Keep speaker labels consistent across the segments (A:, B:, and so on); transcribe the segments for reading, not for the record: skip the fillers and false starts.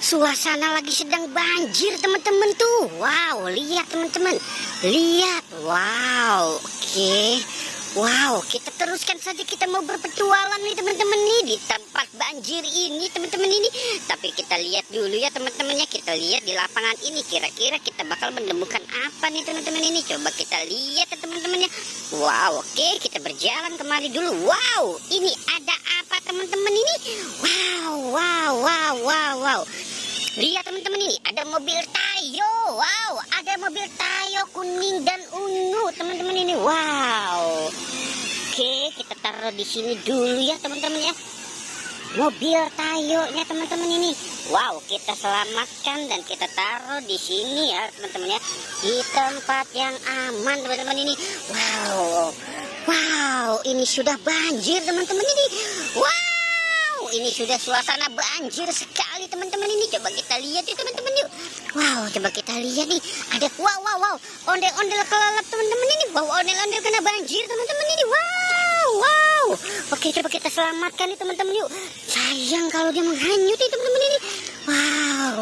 A: Suasana lagi sedang banjir teman-teman tuh. Wow, lihat teman-teman. Lihat. Wow, oke. Wow, kita teruskan saja, kita mau berpetualang nih teman-teman nih di tempat banjir ini teman-teman ini. Tapi kita lihat dulu ya teman-temannya, kita lihat di lapangan ini kira-kira kita bakal menemukan apa nih teman-teman ini. Coba kita lihat ya teman-temannya. Wow, oke, kita berjalan kemari dulu. Wow, ini ada apa teman-teman ini? Wow. Lihat teman-teman ini, ada mobil Tayo. Wow, ada mobil Tayo kuning dan ungu teman-teman ini. Wow. Oke, kita taruh di sini dulu ya teman-teman ya. Mobil Tayonya teman-teman ini. Wow, kita selamatkan dan kita taruh di sini ya teman-teman ya. Di tempat yang aman teman-teman ini. Wow, ini sudah banjir teman-teman ini. Wow, ini sudah suasana banjir sekali teman-teman ini. Coba kita lihat ya teman-teman yuk. Wow, coba kita lihat nih. Ada wow. Ondel-ondel kelelep teman-teman ini. Wow, ondel-ondel kena banjir teman-teman ini. Wow. Oke, coba kita selamatkan nih teman-teman yuk. Sayang kalau dia menghanyut nih teman-teman ini. Wow.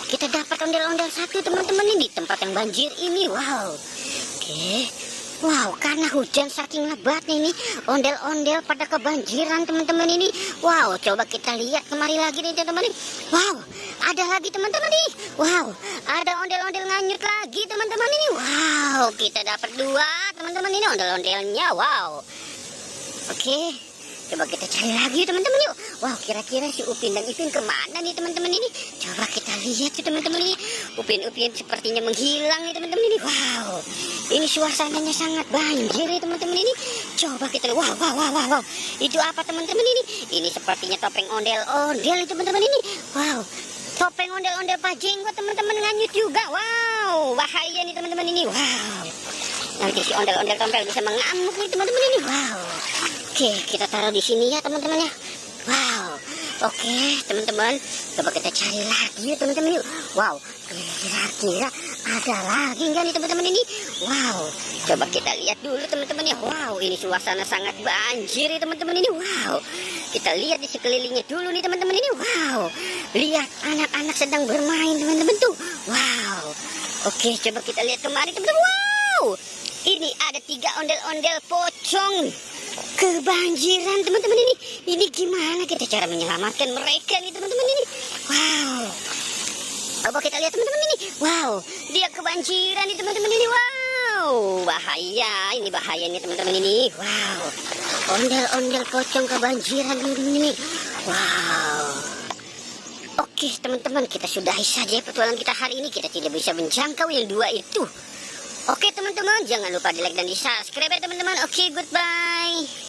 A: Kita dapat ondel-ondel satu teman-teman ini di tempat yang banjir ini. Wow. Oke. Wow, karena hujan saking lebatnya ini, ondel-ondel pada kebanjiran teman-teman ini. Wow, coba kita lihat kemari lagi nih teman-teman. Wow, ada lagi teman-teman nih. Wow, ada ondel-ondel nganyut lagi teman-teman ini. Wow, kita dapat dua teman-teman ini ondel-ondelnya. Wow. Oke, coba kita cari lagi teman-teman yuk. Wow, kira-kira si Upin dan Ipin kemana nih teman-teman ini? Coba kita lihat ya teman-teman ini. Upin sepertinya menghilang nih teman-teman ini. Wow, ini suasananya sangat banjir nih teman-teman ini. Coba kita lihat. Wow. Itu apa teman-teman ini? Ini sepertinya topeng ondel-ondel teman-teman ini. Wow, topeng ondel-ondel Pak Jenggot teman-teman nganyut juga. Wow, bahaya nih teman-teman ini. Wow, nanti si ondel-ondel tompel bisa mengamuk nih teman-teman ini. Wow. Oke, kita taruh di sini ya teman-teman ya. Wow. Oke, teman-teman, coba kita cari lagi ya teman-teman yuk. Wow, kira-kira ada lagi nggak nih teman-teman ini? Wow, coba kita lihat dulu teman-teman ya. Wow, ini suasana sangat banjir ya teman-teman ini. Wow, kita lihat di sekelilingnya dulu nih teman-teman ini. Wow, lihat anak-anak sedang bermain teman-teman tuh. Wow. Oke, coba kita lihat kemari teman-teman. Wow, ini ada 3 ondel-ondel pocong kebanjiran teman-teman ini. Ini gimana kita cara menyelamatkan mereka nih teman-teman ini? Wow, coba kita lihat teman-teman ini. Wow, dia kebanjiran nih teman-teman ini. Wow, bahaya, ini bahaya nih teman-teman ini. Wow, ondel-ondel pocong kebanjiran teman-teman ini. Wow. Oke teman-teman, kita sudahi saja petualangan kita hari ini. Kita tidak bisa menjangkau yang 2 itu. Oke teman-teman, jangan lupa di like dan di subscribe ya teman-teman. Oke, goodbye.